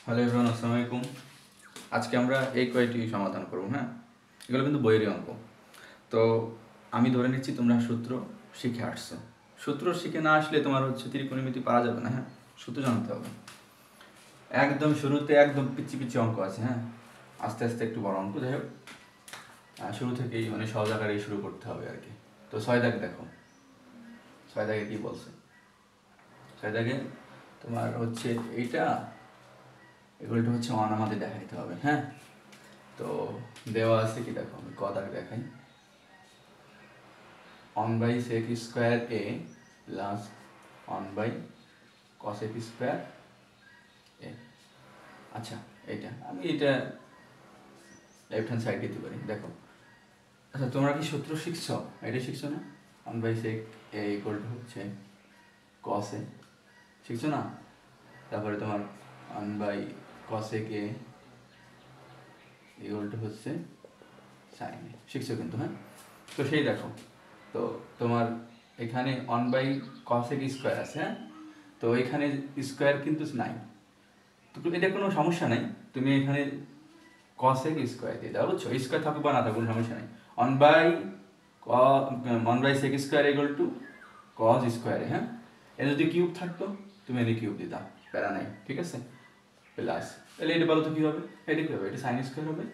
Hello everyone, আসসালামু আলাইকুম। আজকে আমরা এই কয়টি সমাধান করব। হ্যাঁ, এগুলো কিন্তু বইয়েরই অঙ্ক। তো আমি ধরে নিচ্ছি তোমরা সূত্র শিখে আসছো। সূত্র শিখে না আসলে তোমার ত্রিকোণমিতি পারা যাবে না। হ্যাঁ, সূত্র জানতে হবে। একদম শুরুতে একদম পিচ্ছি পিচ্ছি অঙ্ক আছে। হ্যাঁ, আস্তে আস্তে একটু বড় অঙ্ক। যাই হোক, শুরু থেকেই সহজ আকারেই শুরু করতে হবে আর কি। তো 6 দাগ দেখো, 6 দাগে কি বলছে। 6 দাগে তোমার এইটা, এগুলো অন আমাদের দেখাইতে হবে। হ্যাঁ, তো দেওয়া আছে কি দেখো, আমি দাগ দেখাই। 1/sec² a plus 1/cosec² a। আচ্ছা, আমি এটা লেফট হ্যান্ড সাইড দিতে পারি। দেখো, আচ্ছা তোমরা কি সূত্র শিখছ? এটা শিখছো না? 1/sec a cos a শিখছো না? তারপরে তোমার 1/cosec a sin a শিখছো কিন্তু। হ্যাঁ, তো সেই দেখো, তো তোমার এখানে 1/cosec² আছে। হ্যাঁ, তো এখানে স্কোয়ার কিন্তু নাই, তো এটা কোনো সমস্যা নাই। তুমি এখানে cosec² দিয়ে দাও, বুঝছো? স্কোয়ার থাকুক বা না থাকুক কোনো সমস্যা নাই। 1/sec² cos²। হ্যাঁ, এটা যদি কিউব থাকতো তুমি এনে কিউব দিতাম, প্যারা নাই, ঠিক আছে? প্লাস, তাহলে এটা বলো তো কী হবে? এটা কী হবে? এটা sin² হবে,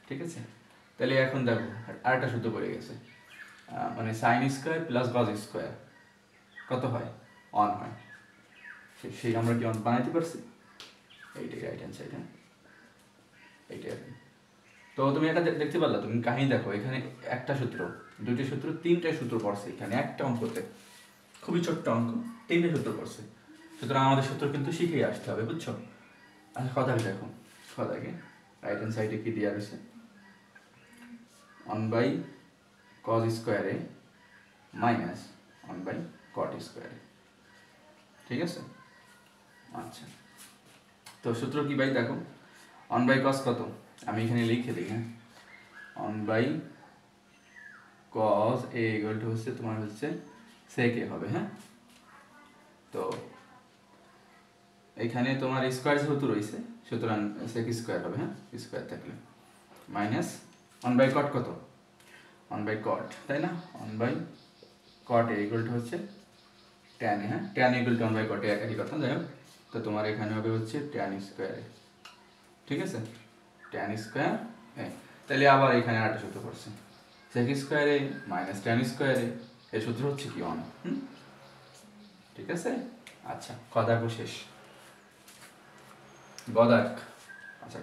ঠিক আছে? তাহলে এখন দেখো আরেকটা সূত্র পড়ে গেছে, মানে sin² প্লাস cos² কত হয়? 1 হয়। সেই আমরা কি 1 বানাইতে পারছি? এইটাই রাইট হ্যান্ড সাইড। হ্যাঁ, এইটাই আর কি। তো তুমি এটা দেখতে পারলা, তুমি কাহিনী দেখো, এখানে একটা সূত্র, দুইটা সূত্র, তিনটা সূত্র পড়ছে এখানে একটা অঙ্কতে। খুবই ছোট্ট অঙ্ক, তিনটে সূত্র পড়ছে। সুতরাং আমাদের সূত্র কিন্তু শিখেই আসতে হবে, বুঝছো? আচ্ছা, কথা দেখো, কথাকে রাইট হ্যান্ড সাইডে কি দেওয়া রয়েছে? 1/cos² a minus 1/cot²। ঠিক আছে? আচ্ছা, তো সূত্র কি ভাই? দেখো, 1/cos কত, আমি এখানে লিখে দিই। হ্যাঁ, 1/cos a তোমার sec a হবে। হ্যাঁ, তো এখানে তোমার স্কোয়ার যেহেতু রয়েছে, সুতরাং sec² হবে। হ্যাঁ, স্কোয়ার থাকলে মাইনাস 1/cot কত? 1/cot, তাই না? 1/cot a tan a। হ্যাঁ, tan a 1/cot a, একই কথা। যাই হোক, তো তোমার এখানে হবে tan²। ঠিক আছে, tan² a। তাহলে আবার এখানে আরেকটা সূত্র পড়ছে, sec² a minus tan² a। এই সূত্র কি 1। ঠিক আছে? আচ্ছা, কথাকু শেষ। গদাক, আচ্ছা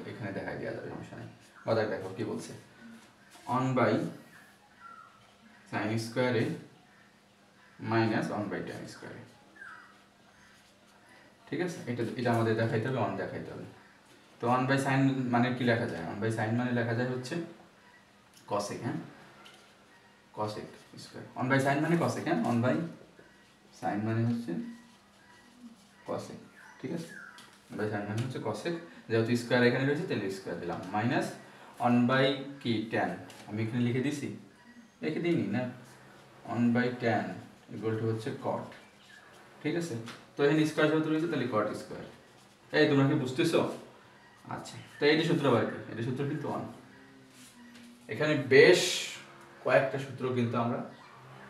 এখানে দেখাই দেওয়া যাবে, সমস্যা নেই। গদাক দেখো কি বলছে, 1/sin² a মাইনাস 1/tan²। ঠিক আছে, এটা আমাদের দেখাইতে হবে, 1 দেখাইতে হবে। তো 1/sin মানে কি লেখা যায়? 1/sin মানে লেখা যায় cosec। হ্যাঁ, cosec²। 1/sin মানে cosec। হ্যাঁ, 1/sin মানে cosec। ঠিক আছে, 1/sin মানে cosec, যেহেতু স্কোয়ার এখানে রয়েছে তাহলে স্কোয়ার দিলাম, মাইনাস 1/tan, আমি এখানে লিখে দিছি, লিখে দিইনি না? 1/tan cot। ঠিক আছে, তো এখানে স্কোয়ার যেহেতু রয়েছে তাহলে cot²। এই তোমরা কি বুঝতেছো? আচ্ছা, তো এই যে সূত্র বার কি, এটা সূত্র কিন্তু 1। এখানে বেশ কয়েকটা সূত্র কিন্তু আমরা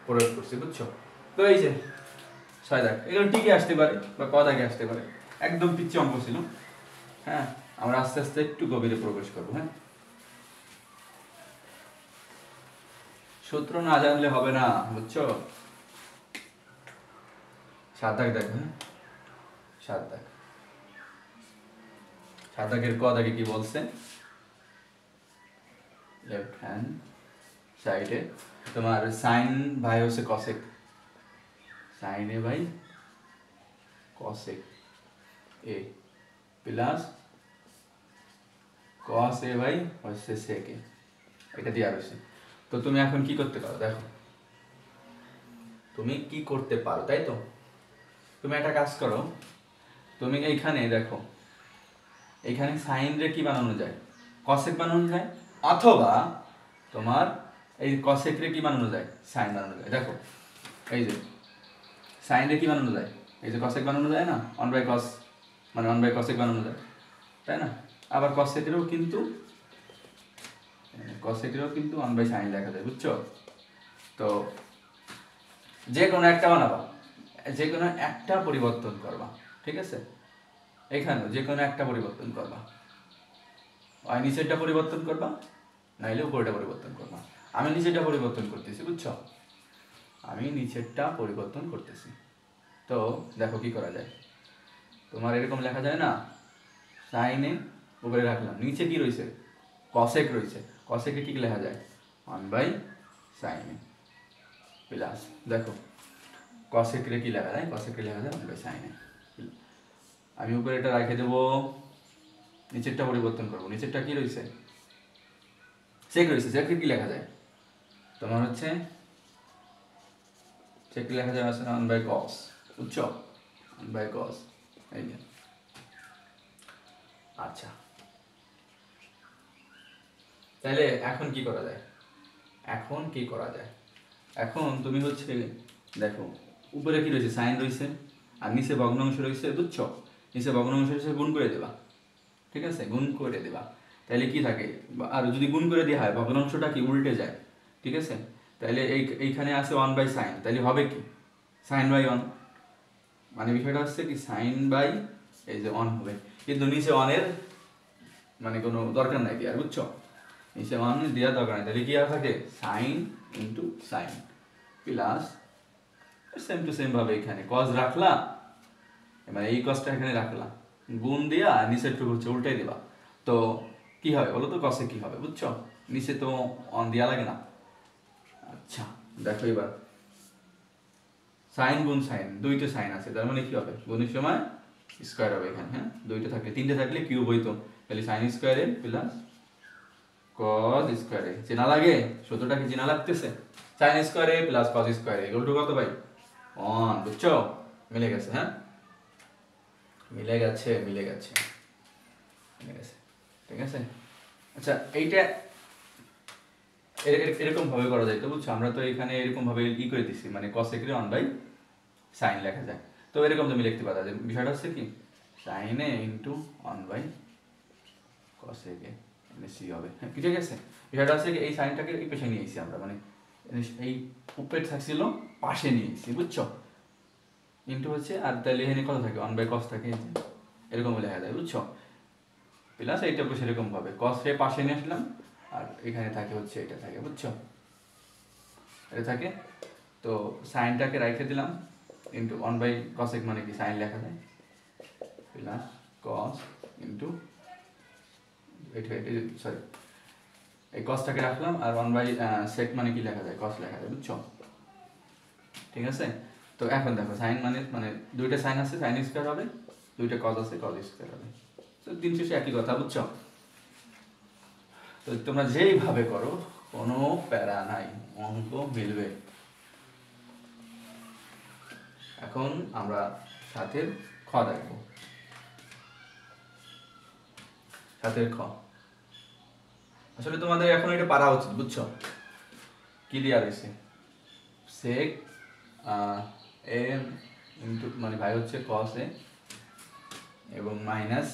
প্রয়োগ করছি, বুঝছো? তো এই যে 6 দাগ, এগুলো ঠিকই আসতে পারে বা ক দাগে আসতে পারে, একদম পিচ্ছি অঙ্ক ছিল। হ্যাঁ, আমরা আস্তে আস্তে একটু গভীরে প্রবেশ করবো। হ্যাঁ, সূত্র না জানলে হবে না, বুঝছো? 7 দাগ দেখো। হ্যাঁ, 7 দাগ, 7 দাগের ক দাগে কি বলছে? লেফট হ্যান্ড সাইডে তোমার সাইন ভাই cosec, সাইন এ ভাই cosec a plus cos a ভাই sec a, এটা দেওয়া রয়েছে। তো তুমি এখন কি করতে পারো? দেখো, তুমি কি করতে পারো, তাই তো? তুমি একটা কাজ করো, তুমি এইখানে দেখো, এইখানে সাইন রে কি বানানো যায়? কসেক বানানো যায়, অথবা তোমার এই কসেক রে কি বানানো যায়? সাইন বানানো যায়। দেখো, এই যে সাইন রে কি বানানো যায়? এই যে কসেক বানানো যায় না, 1/cos মানে 1 বাই কসেক বানানো যায়, তাই না? আবার কসেকেরও কিন্তু 1 বাই সাইন লেখা যায়, বুঝছো? তো যে কোনো একটা বানাবা, যে কোনো একটা পরিবর্তন করবা, ঠিক আছে? এখানেও যে কোনো একটা পরিবর্তন করবা, হয় নিচেরটা পরিবর্তন করবা, নাইলে উপরটা পরিবর্তন করবা। আমি নিচেরটা পরিবর্তন করতেছি, বুঝছো? আমি নিচেরটা পরিবর্তন করতেছি। তো দেখো কি করা যায়, তোমার এরকম লেখা যায় না, সাইনে উপরে রাখলাম, নিচে কি রয়েছে, কসেক রয়েছে, কসেকে কি লেখা যায়, 1 বাই সাইনে প্লাস, দেখো কসেকরে কি লেখা যায়, কসেকরে লেখা যায় 1 বাই সাইনে। আমি উপরে এটা রেখে দেবো, নিচেরটা পরিবর্তন করবো, নিচেরটা কি রয়েছে, সেক রয়েছে, সেকে কি লেখা যায় তোমার হচ্ছে, সেকে লেখা যায় আসলে 1 বাই কস, বুঝছো? 1 বাই কস, এই যে। আচ্ছা, তাহলে এখন কি করা যায়, এখন তুমি হচ্ছে দেখো উপরে কি রয়েছে, সাইন রয়েছে, আর নিচে ভগ্নাংশ রয়েছে, বুঝছো? নিচে ভগ্নাংশ রয়েছে, গুণ করে দেবা, ঠিক আছে? গুণ করে দেবা, তাহলে কি থাকে, আর যদি গুণ করে দেওয়া হয় ভগ্নাংশটা কি উল্টে যায়, ঠিক আছে? তাহলে এইখানে আছে 1 বাই সাইন, তাহলে হবে কি সাইন বাই 1, মানে বিষয়টা হচ্ছে কি সাইন বাই এই যে 1 হবে, কিন্তু নিচে 1 এর মানে কোনো দরকার নাই দেওয়ার, বুঝছো? নিচে 1 দেওয়ার দরকার নাই, তাহলে কি আর থাকে sign into sign plus same to same ভাবে এখানে কস রাখলাম, মানে এই কসটা এখানে রাখলাম, গুণ দিয়া নিচের টুকু হচ্ছে উল্টাই দিবা, তো কি হবে বলো তো, কসে কি হবে, বুঝছো? নিচে তো 1 দেওয়া লাগে না। আচ্ছা দেখো এবার সাইন গুণ সাইন, দুইটা সাইন আছে, তার মানে কি হবে, গুণের সময় স্কোয়ার হবে এখানে, হ্যাঁ দুইটা থাকলে, তিনটে থাকলে কিউব হইতো, তাহলে সাইন স্কোয়ারে প্লাস কস স্কোয়ারে, চেনা লাগে, সূত্রটা কি চেনা লাগতেছে, সাইন স্কোয়ারে প্লাস কস স্কোয়ারে ইকুয়াল টু কত ভাই 1, বুঝছো? মিলে গেছে, হ্যাঁ মিলে গেছে, ঠিক আছে। আচ্ছা এইটা এরকম ভাবে করা যায় তো, বুঝছো? আমরা তো এখানে এরকম ভাবে করে দিছি, মানে কসেকের 1 বাই সাইন লেখা যায়, তো এরকম তুমি লিখতে পারো যে বিষয়টা হচ্ছে কি সাইনে ইন্টু 1 বাই কসেকে সি হবে, হ্যাঁ ঠিক আছে। বিষয়টা হচ্ছে কি এই সাইনটাকে এই পাশে নিয়ে এসেছি আমরা, মানে এই উপরে থাকছিল পাশে নিয়ে এসেছি, বুঝছো? ইন্টু হচ্ছে, আর তাহলে এখানে কত থাকে 1 বাই কস থাকে, এরকম লেখা যায়, বুঝছো? প্লাস এইটা সেরকম ভাবে কস রে পাশে নিয়ে আসলাম, আর এখানে থাকে হচ্ছে এটা থাকে, বুঝছো? এটা থাকে, তো সাইনটাকে রেখে দিলাম ইন্টু 1 বাই কসেক, মানে কি সাইন লেখা যায় প্লাস কস ইন্টু এটা সরি এই কসটাকে রাখলাম, আর 1 বাই সেক মানে কি লেখা যায়, কস লেখা যায়, বুঝছো? ঠিক আছে। তো এখন দেখো সাইন মানে দুইটা সাইন আছে, সাইন স্কোয়ার হবে, দুইটা কস আছে, কস স্কোয়ার হবে, তো দিন শেষে একই কথা, বুঝছো? তো তোমরা যেইভাবে করো কোনো প্যারা নাই, অঙ্ক মিলবে। এখন আমরা সাথের খ দেখবো, সাথের খ, আসলে তোমাদের এখন এটা পারা উচিত, বুঝছো? কি দেওয়া রয়েছে, সেক এ ইন্টু মানে ভাই হচ্ছে কস এ এবং মাইনাস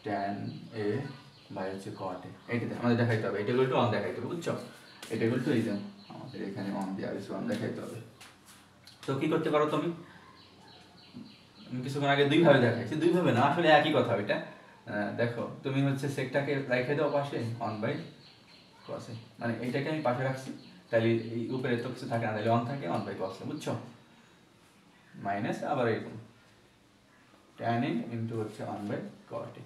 ট্যান এ ভাই হচ্ছে কট এ, এইটাতে আমাদের দেখাইতে হবে, এটা একটু অন দেখাইতে হবে, বুঝছো? এটা একটু এই যে আমাদের এখানে অন দেওয়া রয়েছে, অন দেখাইতে হবে। তো কি করতে পারো তুমি, কিছুক্ষণ আগে দুইভাবে দেখাইছি, দুইভাবে না আসলে একই কথা এটা। দেখো তুমি হচ্ছে সেকটাকে রেখে দাও পাশে 1 বাই কসে, মানে এইটাকে আমি পাশে রাখছি, তাহলে এই উপরে তো কিছু থাকে না, তাহলে 1 থাকে 1 বাই কসে, বুঝছো? মাইনাস আবার এরকম ট্যান এ ইন্টু হচ্ছে 1 বাই কট এ,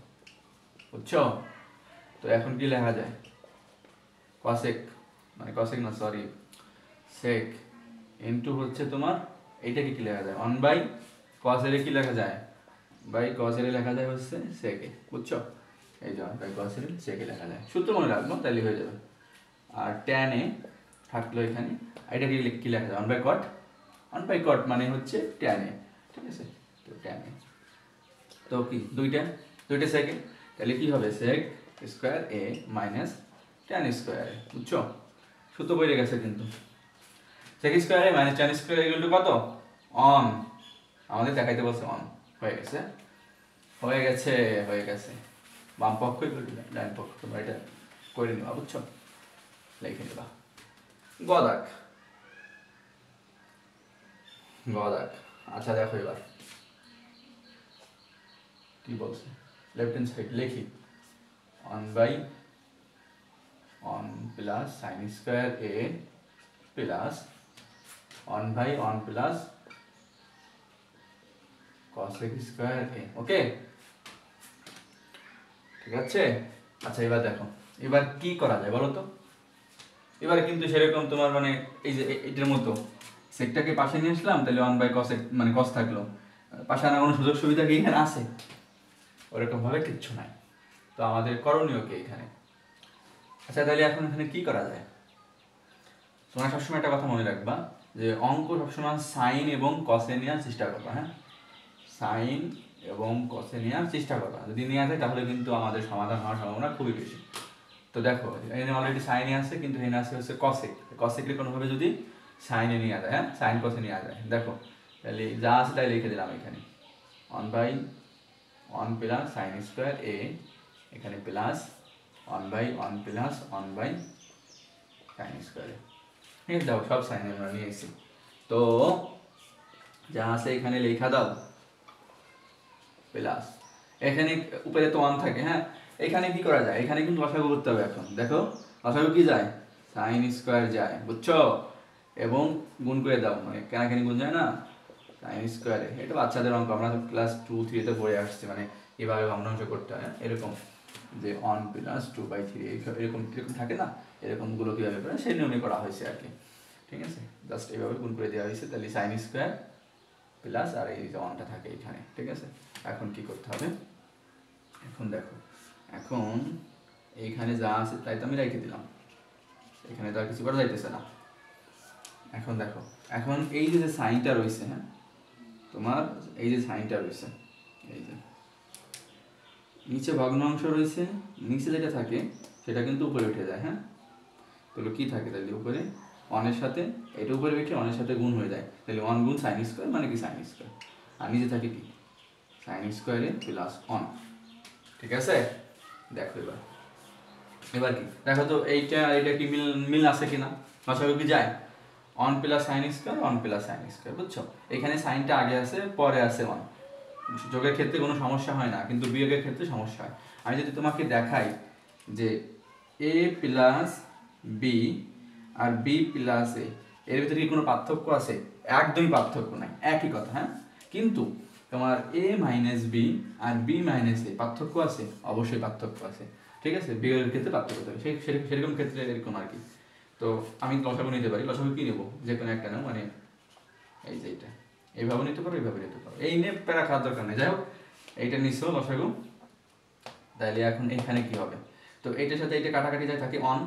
বুঝছো? তো এখন কি লেখা যায়, কসেক মানে কসেক না সরি সেক ইন্টু হচ্ছে তোমার এইটাকে কি লেখা যায় 1 বাই কসের কি লেখা যায়, বাই কসের লেখা যায় হচ্ছে সেকে, বুঝছো? এই যে 1 বাই কসের সেকে লেখা যায়, সূত্র মনে রাখবো তাহলে হয়ে যাবে। আর ট্যান এ থাকলো এখানে, এটা কি লেখা যায় 1 বাই কট, 1 বাই কট মানে হচ্ছে ট্যান এ, ঠিক আছে? তো ট্যান এ, তো কি দুইটা সেকে, তাহলে কি হবে sec square A minus tan square A, বুঝছো? সূত্র বইরে গেছে কিন্তু, sec square A minus tan square equal to কত, অন, আমাদের দেখাইতে বলছে অন। হয়ে গেছে, হয়ে গেছে, হয়ে গেছে। বাম পক্ষই করে দিলাম, ডান পক্ষ তোমরা এটা করে নেবা, বুঝছো? লিখে নেবা গদাক, গদাক। আচ্ছা দেখো এবার কি বলছে, লেফট হ্যান্ড সাইড লিখি 1/1 প্লাস সাইন স্কোয়ার এ প্লাস 1/1 প্লাস cosec স্কোয়ার এ। ওকে, ঠিক আছে। আচ্ছা এবার দেখো, এবার কি করা যায় বলো তো? এবারে কিন্তু সেরকম তোমার মানে এই যে এটার মতো সেকটাকে পাশে নিয়ে আসলাম, তাহলে 1/cosec মানে cos থাকলো, পাশে আনার কোনো সুযোগ সুবিধা কি এখানে আছে? ওরকম ভাবে কিচ্ছু নাই। তো আমাদের করণীয় কি এখানে? আচ্ছা তাহলে এখন এখানে কি করা যায়? তোমরা সবসময় একটা কথা মনে রাখবা যে অঙ্ক সবসময় সাইন এবং কসে নেওয়ার চেষ্টা করবা, হ্যাঁ, সাইন এবং কসে নেওয়ার চেষ্টা করবা। যদি নেওয়া যায় তাহলে কিন্তু আমাদের সমাধান হওয়ার সম্ভাবনা খুবই বেশি। তো দেখো এখানে অলরেডি সাইনে আছে, কিন্তু এখানে আছে হচ্ছে কসেক। কসেককে কোনোভাবে যদি সাইনে নেওয়া যায়, হ্যাঁ, সাইন কসে নেওয়া যায়, দেখো তাহলে যা আছে তাই লিখে দিলাম এখানে 1/1 প্লাস সাইন স্কোয়ার এ, এখানে প্লাস 1/1 প্লাস 1/sin স্কোয়ার। ঠিক আছে, দাও সব সাইন আমরা নিয়ে এসেছি। তো যা আছে এখানে লেখা দাও প্লাস, এখানে উপরে তো 1 থাকে, হ্যাঁ, এখানে কি করা যায়? এখানে কিন্তু লসাগু করতে হবে। এখন দেখো লসাগু কি যায়, সাইন স্কোয়ার যায়, বুঝছো? এবং গুণ করে দাও, মানে কেনাকানি গুণ যায় না সাইন স্কোয়ারে। এটা বাচ্চাদের অঙ্ক, আমরা ক্লাস 2-3-তে পড়ে আসছি, মানে এভাবে ভগ্নাংশ করতে হয়, এরকম যে 1 প্লাস 2/3 এরকম এরকম থাকে না, এরকমগুলো কীভাবে করে সেই নিয়মে করা হয়েছে আর কি। ঠিক আছে, জাস্ট এইভাবে গুণ করে দেওয়া হয়েছে, তাহলে সাইন স্কোয়ার প্লাস আর এই যে 1টা থাকে এখানে। ঠিক আছে, এখন কি করতে হবে? এখন দেখো, এখন এইখানে যা আছে তাই তো আমি রেখে দিলাম, এখানে তো আর কিছু করা যাইতেছে না। এখন দেখো, এখন এই যে সাইনটা রয়েছে, হ্যাঁ, তোমার এই যে সাইনটা রয়েছে, এই যে নিচে ভগ্নাংশ রয়েছে, নিচে যেটা থাকে সেটা কিন্তু উপরে উঠে যায়, হ্যাঁ। তাহলে কি থাকে, তাহলে উপরে 1-এর সাথে এটা উপরে উঠে 1-এর সাথে গুণ হয়ে যায়, তাহলে 1 গুণ সাইন স্কোয়ার মানে কি সাইন স্কোয়ার, আর নিচে থাকে কি সাইন স্কোয়ারে প্লাস 1। ঠিক আছে, দেখো এবার, এবার কি দেখো তো, এইটা আর এটা কি মিল আছে কিনা, লসাগু কি যায় 1 plus sine square 1 plus sine square, বুঝছো? এখানে সাইনটা আগে আছে পরে আছে 1, যোগের ক্ষেত্রে কোনো সমস্যা হয় না, কিন্তু বিয়োগের ক্ষেত্রে সমস্যা হয়। আমি যদি তোমাকে দেখাই যে এ প্লাস বি আর বি প্লাস এ, এর ভিতরে কি কোনো পার্থক্য আছে? একদমই পার্থক্য নাই, একই কথা, হ্যাঁ। কিন্তু তোমার এ মাইনাস বি আর বি মাইনাস এ পার্থক্য আছে, অবশ্যই পার্থক্য আছে। ঠিক আছে, বিয়োগের ক্ষেত্রে পার্থক্য হবে, সেরকম ক্ষেত্রে এরকম আর কি। তো আমি লসাগু নিতে পারি, লসাগু কি নেবো, যে কোনো একটা নাও, মানে এই যে এটা এইভাবে নিতে পারো, এইভাবে নিতে পারো, এই নিয়ে প্যারা খাওয়ার দরকার নেই। যাই হোক, এইটা নিচ্ছ লসাগু, তাহলে এখন এখানে কি হবে? তো এইটার সাথে এইটা কাটাকাটি যায়, থাকে 1,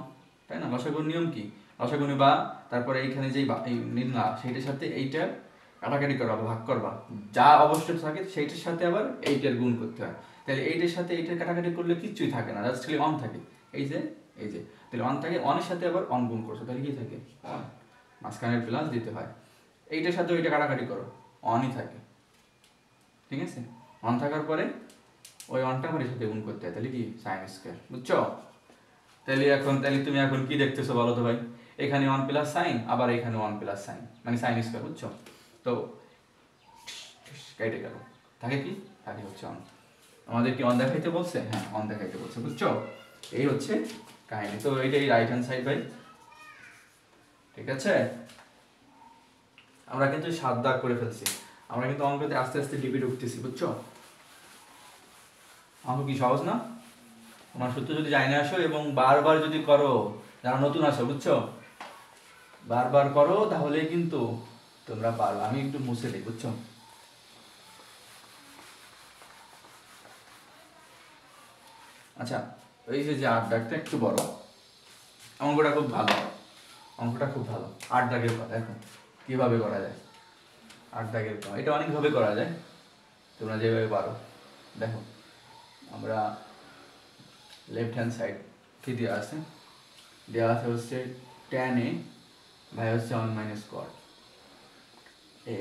তাই না? লসাগুর নিয়ম কি, লসাগু নিবা, তারপরে এইখানে যেই নিলা সেইটার সাথে এইটা কাটাকাটি করবা, ভাগ করবা, যা অবশ্যই থাকে সেইটার সাথে আবার এইটার গুণ করতে হয়। তাহলে এইটার সাথে এইটার কাটাকাটি করলে কিচ্ছুই থাকে না, জাস্ট খালি 1 থাকে, এই যে এই যে, তাহলে 1 থাকে, 1-এর সাথে আবার 1 গুণ করছো, তাহলে কি থাকে 1, মাঝখানের প্লাস দিতে হয়। এইটার সাথে ওইটা কাটাকাটি করো, 1ই থাকে। ঠিক আছে, 1 থাকার পরে ওই 1টা আমার সাথে গুণ করতে হয়, তাহলে কি সাইন স্কোয়ার, বুঝছো? তাহলে তুমি এখন কি দেখতেছো বলো তো ভাই, এখানে 1 প্লাস সাইন, আবার এখানে 1 প্লাস সাইন, মানে সাইন স্কোয়ার, বুঝছো? তো কেটে গেল, থাকে কি, থাকে হচ্ছে 1। আমাদের কি 1 দেখাইতে বলছে? হ্যাঁ 1 দেখাইতে বলছে, বুঝছো? এই হচ্ছে কাহিনী। তো এইটাই রাইট হ্যান্ড সাইড ভাই। ঠিক আছে, আমরা কিন্তু 7 দাগ করে ফেলছি, আমরা কিন্তু অঙ্কতে আস্তে আস্তে ডিপে ঢুকতেছি, বুঝছো? অঙ্ক কি সহজ না? তোমার সূত্র যদি জানে আসো এবং বারবার যদি করো, যারা নতুন আসো, বুঝছো, বারবার করো, তাহলে কিন্তু তোমরা পারো। আমি একটু মুছে দিই, বুঝছো? আচ্ছা, এই যে 8 দাগটা একটু বড়, অঙ্কটা খুব ভালো, অঙ্কটা খুব ভালো। 8 দাগের কথা এখন কিভাবে করা যায়, 8 দাগের কথা এটা অনেকভাবে করা যায়, তোমরা যেভাবে পারো। দেখো, আমরা লেফট হ্যান্ড সাইড কি দেওয়া আছে, দেওয়া আছে হচ্ছে tan a ভাই হচ্ছে 1 minus cot a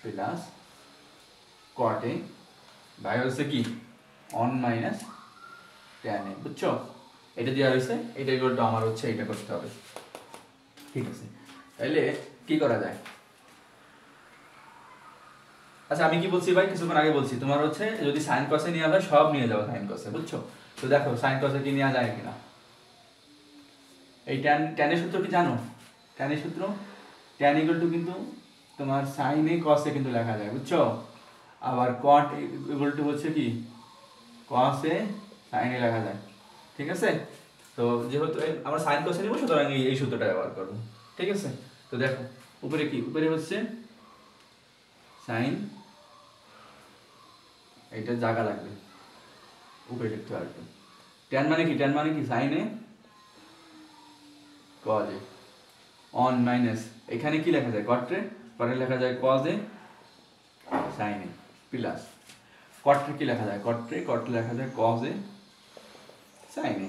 plus cot a by হচ্ছে কি 1 মাইনাস tan a, বুঝছো? এটা দেওয়া হয়েছে, এটা ইকুয়াল টু আমার হচ্ছে এটা করতে হবে, ঠিক আছে? তাহলে কি করা যায়? আচ্ছা আমি কি বলছি ভাই, কিছুক্ষণ আগে বলছি তোমার হচ্ছে যদি সাইন কসে নেওয়া হয় সব নিয়ে যাও সাইন কসে, বুঝছো? তো দেখো সাইন কসে কি নেওয়া যায় কিনা। এই ট্যানের সূত্র কি জানো? ট্যানের সূত্র ট্যান ইকুয়াল টু কিন্তু তোমার সাইনে কসে কিন্তু লেখা যায়, বুঝছো? আবার কট ইকুয়াল টু হচ্ছে কি কসে সাইনে লেখা যায়, ঠিক আছে? তো যেহেতু আমরা সাইন কসে নিব সুতরাং এই সূত্রটা ব্যবহার করব, ঠিক আছে? তো দেখো উপরে কি, উপরে হচ্ছে সাইন, এটা জায়গা লাগবে উপরে লিখতে পারবে। ট্যান মানে কি, ট্যান মানে কি সাইনে কজ এ অন মাইনাস এখানে কি লেখা যায় কট্রে, পরে লেখা যায় cos A sine A plus কট্রে কি লেখা যায় কট্রে, কট্রে লেখা যায় cos A sine A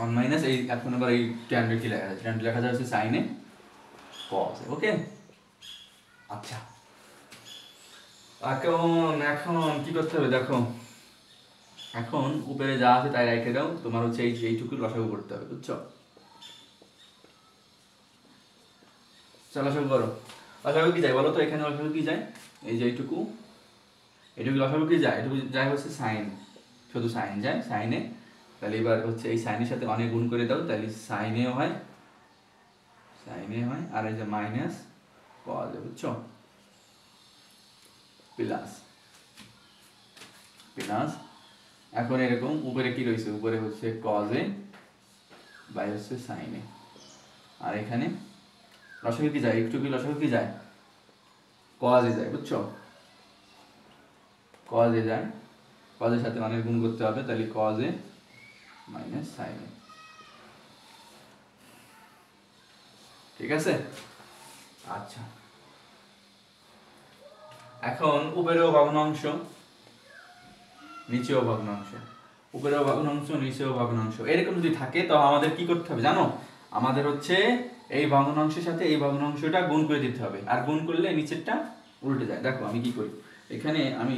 on minus এই এখন আবার এই ট্যানটা কি লেখা যায়, ট্যানটা লেখা যায় হচ্ছে সাইন এ কজ এ, ওকে? আচ্ছা এখন কি করতে হবে দেখো, এখন উপরে যা আছে তাই রেখে দাও, তোমার হচ্ছে এইটুকু লসাগু করতে হবে, বুঝছো? চলো লসাগু করো। লসাগু কি যায় বলো তো, এখানে লসাগু কি যায়, এই যে এইটুকু লসাগু কি যায়, এটুকু যায় হচ্ছে সাইন, শুধু সাইন যায় সাইনে। তাহলে এবার হচ্ছে এই সাইনের সাথে অনেক গুণ করে দাও, তাহলে সাইনেও হয় আর এই যে মাইনাস কজ, বুঝছো? প্লাস প্লাস এখন এরকম উপরে কি রয়েছে, উপরে হচ্ছে কজ এ বাই হচ্ছে সাইন এ, আর এখানে লসাগু কি যায়, একটু কি লসাগু কি যায় কজ এ যায়, বুঝছো? কজ এ যায়, কজের সাথে অনেক গুণ করতে হবে, তাহলে cause A minus sine A, ঠিক আছে? আচ্ছা এখন উপরেও ভগ্নাংশ নিচেও ভগ্নাংশ, উপরেও ভগ্নাংশ নিচেও ভগ্নাংশ এরকম যদি থাকে তো আমাদের কি করতে হবে জানো, আমাদের হচ্ছে এই ভগ্নাংশের সাথে এই ভগ্নাংশটা গুণ করে দিতে হবে, আর গুণ করলে নিচেরটা উল্টে যায়। দেখো আমি কি করি, এখানে আমি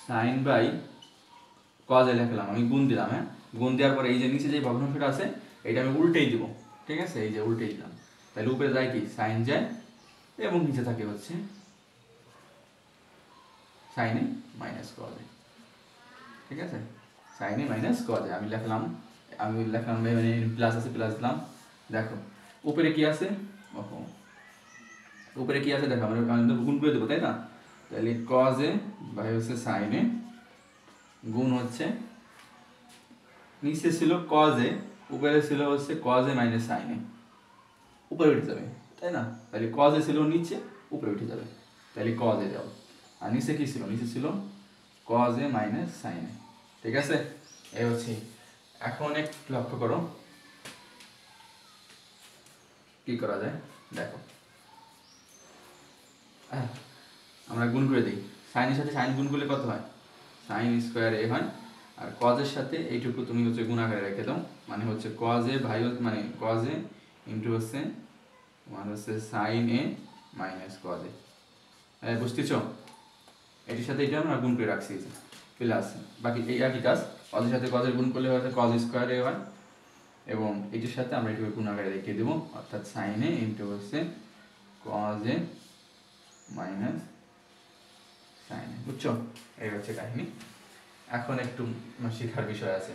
সাইন বাই কজ এ লিখলাম, আমি গুণ দিলাম, হ্যাঁ গুণ দেওয়ার পরে এই যে নিচে যে ভগ্নাংশটা আছে এটা আমি উল্টেই দিব, ঠিক আছে? এই যে উল্টেই দিলাম, তাহলে উপরে যায় কি সাইন যায় এবং নিচে থাকে হচ্ছে সাইনে মাইনাস কজ এ, ঠিক আছে? সাইনে মাইনাস কজ এ আমি লিখলাম মানে প্লাস আছে প্লাস দিলাম। দেখো উপরে কি আছে, ওহো উপরে কি আছে দেখো, আমরা গুণ করে দেবো তাই না? তাহলে কজ এ বাই হচ্ছে সাইনে গুণ হচ্ছে নিচে ছিল কজ এ, উপরে ছিল হচ্ছে কজ এ মাইনাস সাইন এ, উপরে উঠে যাবে তাই না? তাহলে কজ এ ছিল নিচে, উপরে উঠে যাবে, তাহলে কজ এ যাও, আর নিচে কি ছিল, নিচে ছিল cause A minus sine A, ঠিক আছে? এই হচ্ছে। এখন একটু লক্ষ্য করো কি করা যায়, দেখো আমরা গুণ করে দিই, সাইনের সাথে সাইন গুণ করলে কত হয়, সাইন স্কোয়ার এ হয়, আর কজের সাথে এইটুকু তুমি হচ্ছে গুণাকারে রেখে দাও, মানে হচ্ছে কজ এ ভাই মানে কজ এ ইন্টু হচ্ছে মানে হচ্ছে sine A minus cos A, বুঝতেছ? এটির সাথে এটা আমরা গুণ করে রাখছি প্লাস বাকি এই একই কাজ, কজের সাথে কজের গুণ করলে হয়তো কজ স্কোয়ার এ হয়, এবং এটির সাথে আমরা এটুকু গুণাকারে রেখে দেবো, অর্থাৎ সাইন এ ইন্টু হচ্ছে কজ এ মাইনাস সাইন এ, বুঝছো? এই হচ্ছে কাহিনী। এখন একটু শেখার বিষয় আছে,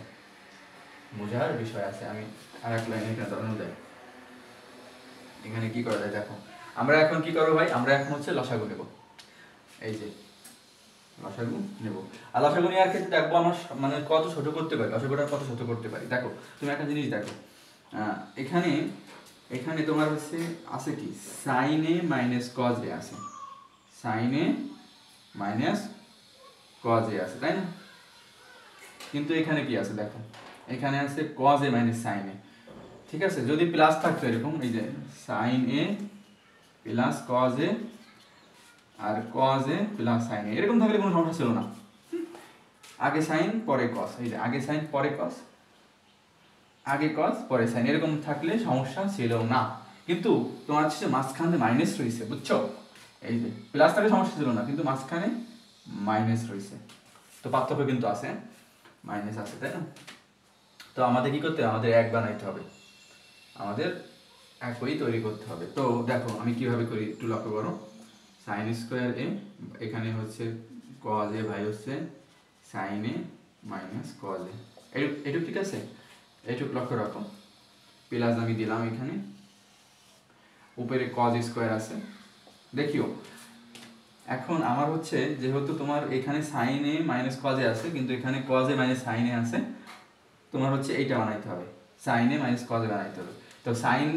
বোঝার বিষয় আছে, আমি আর এক লাইনে এখানে ধরানো যায়, এখানে কি করা যায় দেখো, আমরা এখন কি করবো ভাই, আমরা এখন হচ্ছে লসাগু নেব, এই যে লসাগু নেব, আর লসাগু নেওয়ার ক্ষেত্রে দেখবো আমার মানে কত ছোট করতে পারি, লসাগুটা কত ছোট করতে পারি। দেখো তুমি একটা জিনিস দেখো, এখানে এখানে তোমার হচ্ছে আছে কি sine A minus cos A আছে, sine A minus cos A আছে তাই না? কিন্তু এখানে কি আছে দেখো, এখানে আছে cos A minus sine A, ঠিক আছে? যদি প্লাস থাকতো এরকম এই যে sine A plus cos A আর cos A plus sine A, এরকম থাকলে কোনো সমস্যা ছিল না, আগে সাইন পরে কজ, এই যে আগে সাইন পরে কজ, আগে কজ পরে সাইন, এরকম থাকলে সমস্যা ছিল না। কিন্তু তোমার হচ্ছে মাঝখানে মাইনাস রয়েছে, বুঝছো? এই যে প্লাস থাকলে সমস্যা ছিল না, কিন্তু মাঝখানে মাইনাস রয়েছে, তো পার্থক্য কিন্তু আছে, মাইনাস আছে, তাই না? তো আমাদের কি করতে হবে, আমাদের এক বানাইতে হবে, আমাদের একই তৈরি করতে হবে। তো দেখো আমি কিভাবে করি একটু লক্ষ্য করো, সাইন স্কোয়ার এ, এখানে হচ্ছে কজ এ ভাই হচ্ছে sine A minus cos A, এইটুক ঠিক আছে, এইটুক লক্ষ্য রাখো। প্লাস আমি দিলাম এখানে, উপরে কজ স্কোয়ার আছে। দেখিও এখন আমার হচ্ছে যেহেতু তোমার এখানে sine A minus cos A আছে, কিন্তু এখানে cos A minus sine A আছে, তোমার হচ্ছে এইটা বানাইতে হবে, sine A minus cos A বানাইতে হবে। তো সাইন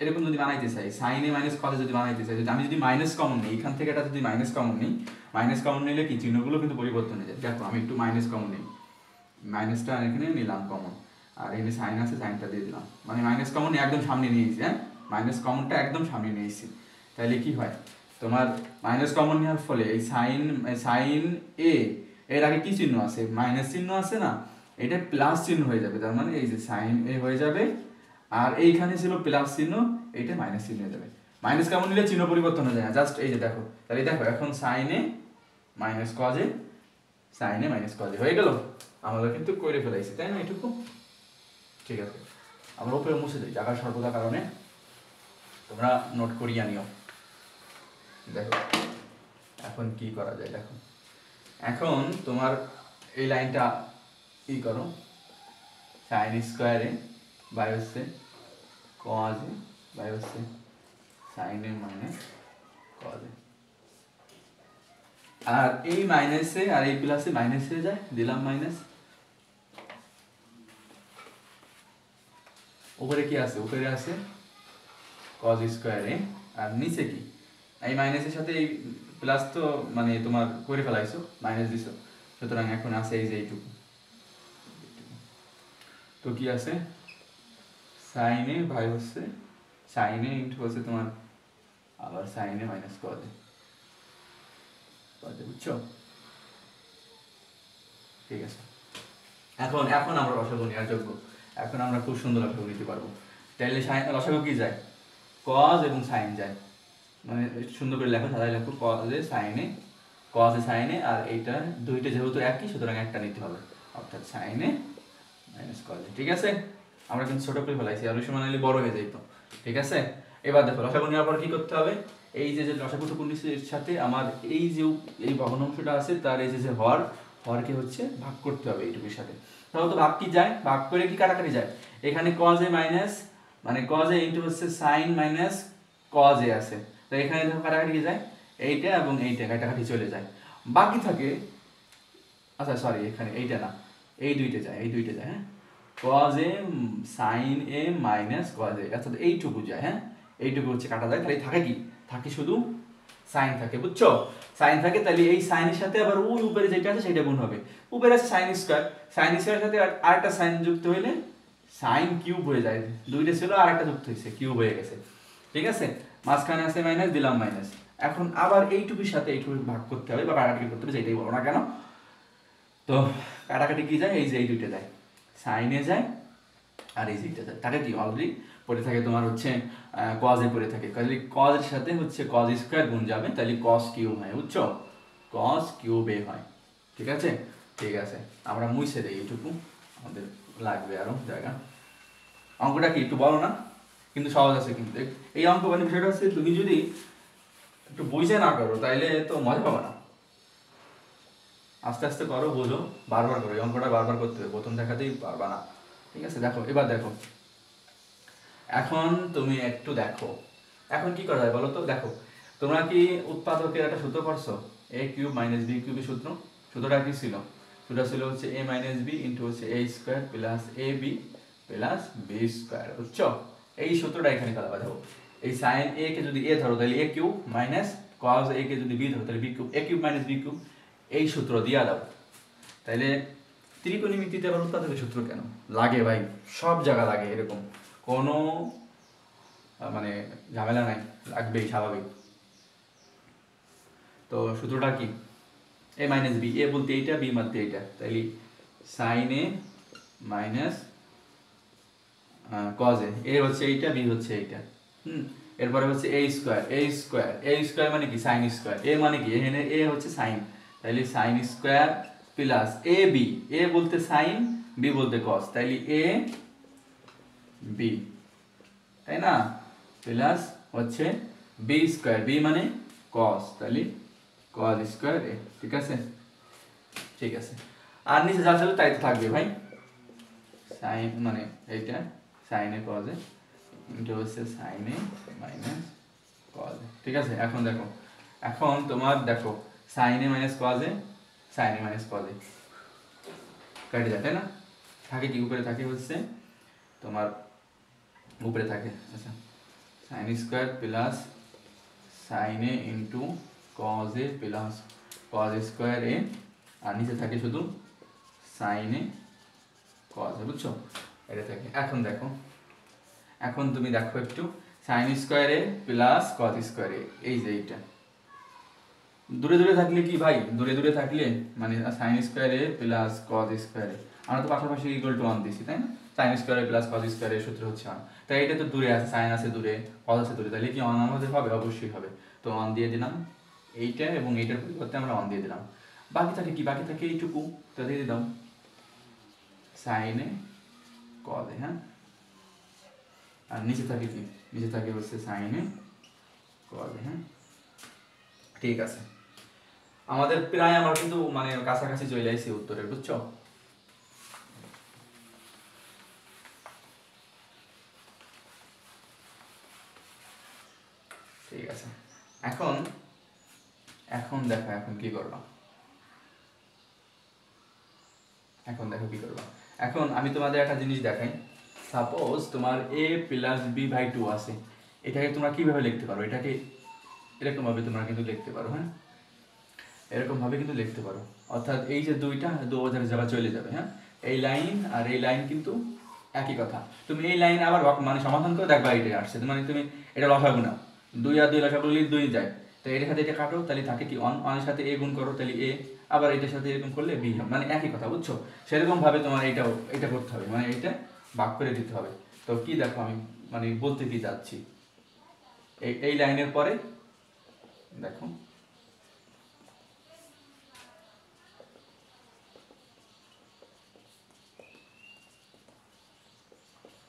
এরকম যদি বানাইতে চাই, sine A minus cos A যদি বানাইতে চাই, যদি আমি যদি মাইনাস কমন নিই, এখান থেকে এটা যদি মাইনাস কমন নিই, মাইনাস কমন নিলে কি চিহ্নগুলো কিন্তু পরিবর্তন হয়ে যায়। দেখো আমি একটু মাইনাস কমন নিই, মাইনাসটা এখানে নিলাম কমন, আর এখানে সাইন আছে, সাইনটা দিয়ে দিলাম, মানে মাইনাস কমন একদম সামনে নিয়েছি, হ্যাঁ মাইনাস কমনটা একদম সামনে নিয়েছি। তাহলে কি হয়, তোমার মাইনাস কমন নেওয়ার ফলে এই সাইন এ এর আগে কি চিহ্ন আছে, মাইনাস চিহ্ন আছে না, এটা প্লাস চিহ্ন হয়ে যাবে, তার মানে এই যে সাইন এ হয়ে যাবে, আর এইখানে ছিল প্লাস চিহ্ন, এইটা মাইনাস চিহ্ন হয়ে যাবে। মাইনাস কমন নিলে চিহ্ন পরিবর্তন হয়ে যায় না, জাস্ট এই যে দেখো, তাহলে দেখো এখন sine A minus cos A, sine A minus cos A হয়ে গেল, আমরা কিন্তু করে ফেলাইছি, তাই না? এটুকু ঠিক আছে। আমরা উপরে মুছে দিই জায়গা স্বল্পতার কারণে, তোমরা নোট করিয়া নিও। দেখো এখন কি করা যায়, দেখো এখন তোমার এই লাইনটা ই করো, সাইন স্কোয়ারে বাই হচ্ছে কজ এ বাই হচ্ছে sine A minus cos A, আর এই মাইনাসে আর এই প্লাসে মাইনাস হয়ে যায়, দিলাম মাইনাস। উপরে কি আছে, উপরে আছে কজ স্কোয়ারে, আর নিচে কি, এই মাইনাসের সাথে এই প্লাস তো মানে তোমার করে ফেলাইছো, মাইনাস দিছো, সুতরাং এখন আছে এই যে এইটুকু, তো কি আছে সাইন এ ভাই হচ্ছে সাইন এ ইন্টু হচ্ছে তোমার আবার sine A minus cos A, বুঝছো? ঠিক আছে, এখন আমরা লসাগু নেওয়ার যোগ্য, এখন আমরা খুব সুন্দর লসাগু নিতে পারবো। তাহলে লসাগু কি যায়, কজ এবং সাইন যায়, মানে সুন্দর করে লেখো, সাদাই লেখো, কজে সাইনে, আর এইটা দুইটা যেহেতু একই, সুতরাং একটা নিতে হবে, অর্থাৎ সাইনে মাইনাস কজে। ঠিক আছে, আমরা কিন্তু ছোট করে ফেলাইছি, আর ওই সময় নিলে বড় হয়ে যেত। ঠিক আছে, এবার দেখো লসাগু নেওয়ার পর কি করতে হবে, এই যে লসাগুটুকু নিচের সাথে আমার এই যে এই ভগ্নাংশটা আছে, তার এই যে হরকে হচ্ছে ভাগ করতে হবে এইটুকুর সাথে। তাহলে তো ভাগ কি যায়, ভাগ করে কি কাটাকাটি যায়, এখানে কজ এ মাইনাস মানে কজ এ ইন্টু হচ্ছে সাইন মাইনাস কজ এ আছে, তো এখানে দেখো কাটাকাটি যায়, এইটা এবং এইটা কাটাকাটি চলে যায়, বাকি থাকে, আচ্ছা সরি এখানে এইটা না, এই দুইটা যায়, হ্যাঁ cos A sine A minus cos A, অর্থাৎ এইটুকু যায়, হ্যাঁ এইটুকু হচ্ছে কাটা যায়, তাহলে থাকে কি, থাকে শুধু সাইন থাকে, বুঝছো? সাইন থাকে, তাহলে এই সাইনের সাথে আবার ওই উপরে যেটা আছে সেটা গুণ হবে, উপরে আছে সাইন স্কোয়ার সাথে আরেকটা সাইন যুক্ত হইলে সাইন কিউব হয়ে যায়, দুইটা ছিল আর একটা যুক্ত হয়েছে, কিউব হয়ে গেছে। ঠিক আছে, মাঝখানে আছে মাইনাস, দিলাম মাইনাস, এখন আবার এইটুকুর সাথে এইটুকু ভাগ করতে হবে বা কাটাকাটি করতে হবে, যেটাই বলো না কেন। তো কাটাকাটি কি যায়, এই যে এই দুইটা যায়, সাইনে যায় আর এই যেটা যায়, তাকে কি অলরেডি পড়ে থাকে তোমার হচ্ছে কজে পড়ে থাকে, তাহলে কজের সাথে হচ্ছে কজ স্কোয়ার গুণ যাবে, তাহলে কস কিউব হয়, বুঝছো? কস কিউব এ হয়। ঠিক আছে, ঠিক আছে, আমরা মুছে দেই এইটুকু, আমাদের লাগবে আরো জায়গা। অঙ্কটা কি একটু বলো না, কিন্তু সহজ আছে, কিন্তু এই অঙ্ক মানে বিষয়টা হচ্ছে তুমি যদি একটু বুঝে না করো তাইলে তো মজা পাবে না, আস্তে আস্তে করো, বোঝো, বারবার করো, এই অঙ্কটা বারবার করতে হবে, প্রথম দেখাতেই পারবা না। ঠিক আছে, দেখো এবার দেখো, এখন তুমি একটু দেখো এখন কি করা যায় বলো তো। দেখো তোমরা কি উৎপাদকের একটা সূত্র করছো, এ কিউব মাইনাস বি কিউবের সূত্রটা কি ছিল, সূত্রটা ছিল হচ্ছে এ মাইনাস বি ইন্টু হচ্ছে এ square plus A B plus B square, বুঝছো? এই সূত্রটা এখানে কালাবা। দেখো এই সাইন এ কে যদি এ ধরো তাহলে এ কিউব মাইনাস কস এ কে যদি বি ধরো তাহলে বি কিউব, এ কিউব মাইনাস বি কিউব, এই সূত্র দিয়া দাও। তাইলে ত্রিকোণমিতিতে আবার উৎপাদকের সূত্র কেন লাগে ভাই, সব জায়গা লাগে, এরকম কোনো মানে ঝামেলা নাই, লাগবেই স্বাভাবিক। তো সূত্রটা কি, এ মাইনাস বি, এ বলতে এইটা, বি মানতে এইটা, তাইলে sine A minus cos A হচ্ছে এইটা, বি হচ্ছে এইটা, এরপরে হচ্ছে এ স্কোয়ার মানে কি সাইন স্কোয়ার, এ মানে কি এখানে এ হচ্ছে সাইন, তাহলে sign square plus A B, এ বলতে সাইন, বি বলতে কস, তাইলে এ বি, তাই না, প্লাস হচ্ছে বি স্কোয়ার, বি মানে কস, তাহলে কস স্কোয়ার এ। ঠিক আছে, ঠিক আছে। আর নিচে যা ছিল তাই তো থাকবে ভাই, সাইন মানে এইটা সাইনে কজে ইন্টু হচ্ছে সাইনে মাইনাস কজে। ঠিক আছে, এখন দেখো, এখন তোমার দেখো সাইনে মাইনাস কজে, সাইনে মাইনাস কজে কেটে যায়, তাই না, থাকে কি উপরে থাকে হচ্ছে তোমার উপরে থাকে, আচ্ছা সাইন স্কোয়ার প্লাস সাইনে into cos A plus cos square A, আর নিচে থাকে শুধু সাইনে কজ, বুঝছো, এটা থাকে। এখন দেখো, এখন তুমি দেখো একটু সাইন স্কোয়ার এ প্লাস কজ স্কোয়ার এ, এই যে এইটা দূরে দূরে থাকলে কি ভাই, দূরে দূরে থাকলে মানে সাইন স্কোয়ার এ প্লাস কজ স্কোয়ার এ, আমরা তো পাশাপাশি ইকুয়াল টু 1 দিছি, তাই না, সাইন স্কোয়ার এ প্লাস কজ স্কোয়ার এর সূত্র হচ্ছে 1, তাই এটা তো দূরে আছে, সাইন আছে দূরে, কজ আছে দূরে, তাহলে কি 1 আমাদের হবে, অবশ্যই হবে। তো 1 দিয়ে দিলাম এইটা, এবং এইটার পরিবর্তে আমরা 1 দিয়ে দিলাম, বাকি থাকে কি, বাকি থাকে এইটুকু, তো দিয়ে দিলাম সাইনে কজ এ, হ্যাঁ, আর নিচে থাকে কি, নিচে থাকে হচ্ছে সাইনে কজ এ, হ্যাঁ, ঠিক আছে। আমাদের প্রায় আমরা কিন্তু মানে কাছাকাছি চলে আসছি উত্তরের, বুঝছো। ঠিক আছে, এখন এখন দেখো এখন কি করবা, এখন দেখো কি করবা। এখন আমি তোমাদের একটা জিনিস দেখাই, সাপোজ তোমার a প্লাস বি বাই 2 আছে, এটাকে তোমরা কিভাবে লিখতে পারো, এটাকে এরকম ভাবে তোমরা কিন্তু লিখতে পারো, হ্যাঁ, এরকম ভাবে কিন্তু লিখতে পারো, অর্থাৎ এই যে দুইটা দু হাজার জায়গা চলে যাবে, হ্যাঁ, এই লাইন আর এই লাইন কিন্তু একই কথা, তুমি এই লাইন আবার মানে সমাধান করে দেখবা এটাই আসছে, মানে তুমি এটা লসাগু নাও, 2 আর 2 লসাগু নিলে 2 যায়, তো এটার সাথে এটা কাটো, তাহলে থাকে কি 1, 1 এর সাথে a গুণ করো, তাহলে a, আবার এটার সাথে এরকম করলে b হবে, মানে একই কথা, বুঝছো। সেরকম ভাবে তোমার এইটাও এটা করতে হবে, মানে এইটা ভাগ করে দিতে হবে। তো কি দেখো আমি মানে বলতে কি যাচ্ছি, এই লাইনের পরে দেখো,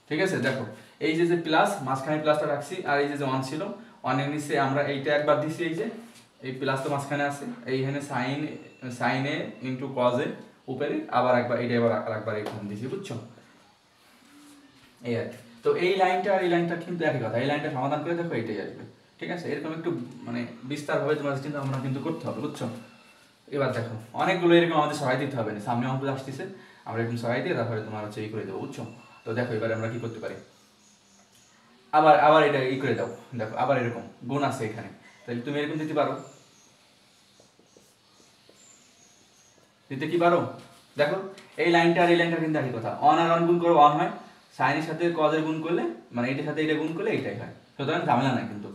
ঠিক আছে, দেখো এই যে যে প্লাস মাঝখানে প্লাসটা রাখছি, আর এই যে 1 ছিল 1 এর নিচে আমরা এইটা একবার দিছি, এই যে এই প্লাস তো মাঝখানে আছে, এইখানে সাইন, সাইনে ইনটু কজ এ উপরে, আবার একবার এইটা আবার আরেকবার এখানে দিছি, বুঝছো, এই আর কি। তো এই লাইনটা আর এই লাইনটা কিন্তু একই কথা, এই লাইনটা সমাধান করে দেখো এইটাই আসবে। ঠিক আছে, এরকম একটু মানে বিস্তারভাবে তোমার চিন্তা ভাবনা কিন্তু করতে হবে, বুঝছো। এবার দেখো অনেকগুলো এরকম আমাদের সহায় দিতে হবে না, সামনে অঙ্ক আসতেছে, আমরা এরকম সহায় দিয়ে তারপরে তোমার হচ্ছে এই করে দেবো, বুঝছো। তো দেখো এবারে আমরা কি করতে পারি, আবার আবার এটা ই করে দাও, দেখো আবার এরকম গুণ আছে এখানে, তাহলে তুমি এরকম দিতে পারো, দিতে কি পারো, দেখো এই লাইনটা আর এই লাইনটা কিন্তু একই কথা, অন আর অন গুণ করো 1 হয়, সাইনের সাথে কজের গুণ করলে মানে এইটার সাথে এটা গুণ করলে এইটাই হয়, সুতরাং ঝামেলা নাই কিন্তু।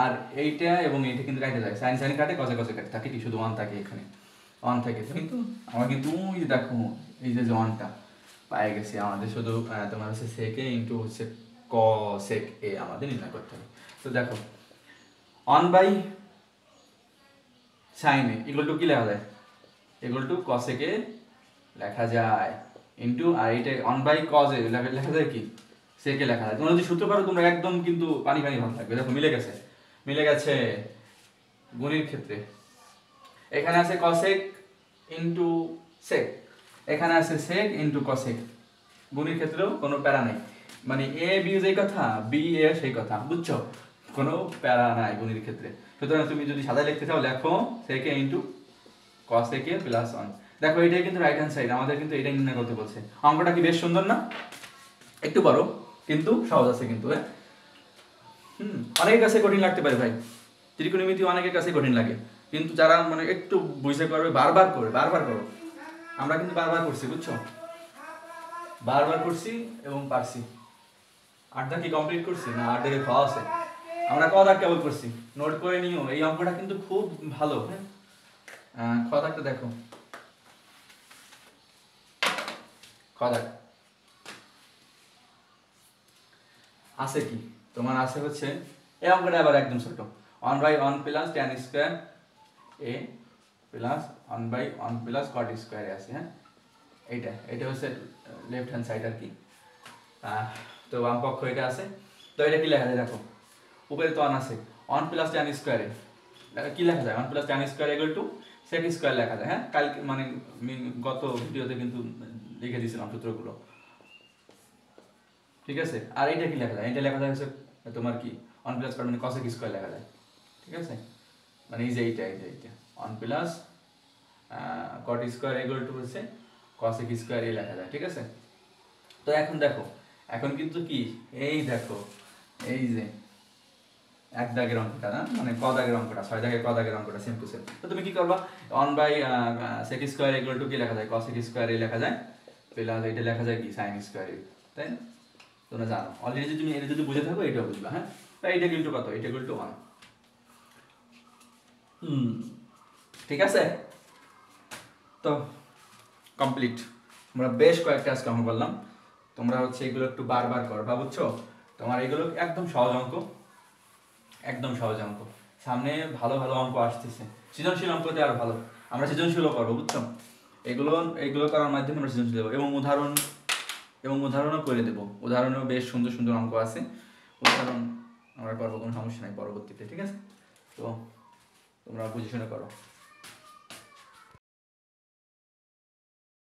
আর এইটা এবং এইটা কিন্তু কাটে যায়, সাইন সাইন কাটে, কজে কজে কাটে, থাকে কি শুধু 1 থাকে এখানে, 1 থাকে, কিন্তু আমার কিন্তু ওই যে দেখো এই যে 1টা পায়ে গেছি, আমাদের শুধু তোমার হচ্ছে সেক এ ইন্টু হচ্ছে সেক এ আমাদের নির্ণয় করতে হবে। তো দেখো 1 by sine A equal to কি লেখা যায়, ইকুয়াল টু কসেক এ লেখা যায়, ইন্টু আর এইটা 1 বাই কজ এ লেখা যায় কি, সেকে লেখা যায়। তোমরা যদি সূত্র পারো তোমরা একদম কিন্তু পানি পানি ভাব থাকবে, দেখো মিলে গেছে, মিলে গেছে গুণের ক্ষেত্রে, এখানে আছে কসেক ইন্টু সেক, এখানে আছে সেক ইন্টু কসেক, গুণের ক্ষেত্রেও কোনো প্যারা নেই, মানে এ বি যেই কথা বি এ সেই কথা, বুঝছো, কোনো প্যারা নাই গুণের ক্ষেত্রে। সুতরাং তুমি যদি সাদা লিখতে চাও লেখো সেকে ইন্টু কসেকে প্লাস 1, দেখো এটাই কিন্তু রাইট হ্যান্ড সাইড, আমাদের কিন্তু এটাই নির্ণয় করতে বলছে। অঙ্কটা কি বেশ সুন্দর না, একটু বড় কিন্তু সহজ আছে কিন্তু, হ্যাঁ, অনেকের কাছে কঠিন লাগতে পারে ভাই, ত্রিকোণমিতি অনেকের কাছে কঠিন লাগে, কিন্তু যারা মানে একটু বুঝে করবে, বারবার করবে, বারবার করো, আমরা কিন্তু বারবার করছি, বুঝছো, বারবার করছি এবং পারছি। 8 দাগ কি কমপ্লিট করছি না, 8 দাগে খাওয়া আছে, আমরা ক দাগ কেবল করছি, নোট করে নিও, এই অঙ্কটা কিন্তু খুব ভালো, হ্যাঁ, খ দাগটা দেখো, খ দাগ আছে কি তোমার, আছে হচ্ছে এই অঙ্কটা আবার একদম ছোট, 1 by 1 plus tan square A plus 1/1 plus cot স্কোয়ারে আছে, হ্যাঁ এটা হচ্ছে লেফট হ্যান্ড সাইড আর কি। তো বাম পক্ষ এটা আছে। তো এটা কি লেখা যায় দেখো, উপরে তো 1 আছে, 1 প্লাস ট্যান স্কোয়ারে কি লেখা যায়, 1 plus tan square equal to sec square লেখা যায়, হ্যাঁ কালকে মানে গত ভিডিওতে কিন্তু লিখে দিয়েছিলাম সূত্রগুলো, ঠিক আছে। আর এটা কি লেখা যায়, এটা লেখা যায় হচ্ছে তোমার কি 1 প্লাস কট মানে কসেক স্কোয়ার লেখা যায়, ঠিক আছে। মানে এই যে এইটা 1 plus cot square equal two হচ্ছে কসেক স্কোয়ার এই লেখা যায়, ঠিক আছে। তো এখন দেখো, এখন কিন্তু কি এই দেখো এই যে এক দাগের অঙ্কটা না, মানে ক দাগের অঙ্কটা, 6 দাগের ক দাগের অঙ্কটা সেম টু সেম। তো তুমি কি করবা, 1/sec স্কোয়ার ইকুয়াল টু কি লেখা যায়, cosec স্কোয়ার লেখা যায়, প্লাস এটা লেখা যায় কি sin স্কোয়ার, তাই না? তোমরা জানো অলরেডি, যদি তুমি এটা যদি বুঝে থাকো এটাও বুঝবা, হ্যাঁ। এইটা কিন্তু কত, এটা ইকুয়াল টু 1। ঠিক আছে, তো কমপ্লিট। আমরা বেশ কয়েকটা আজকে অঙ্ক করলাম, তোমরা হচ্ছে এগুলো একটু বারবার করবা, বুঝছো। তোমার এগুলো একদম সহজ অঙ্ক, একদম সহজ অঙ্ক, সামনে ভালো ভালো অঙ্ক আসতেছে, সৃজনশীল অঙ্কতে আর ভালো, আমরা সৃজনশীলও করবো, বুঝছো। এগুলো এগুলো করার মাধ্যমে আমরা সৃজনশীল দেবো, এবং উদাহরণও করে দেবো, উদাহরণেও বেশ সুন্দর সুন্দর অঙ্ক আছে, উদাহরণ আমরা করবো, কোনো সমস্যা নাই পরবর্তীতে, ঠিক আছে। তো তোমরা বুঝে শুনে করো।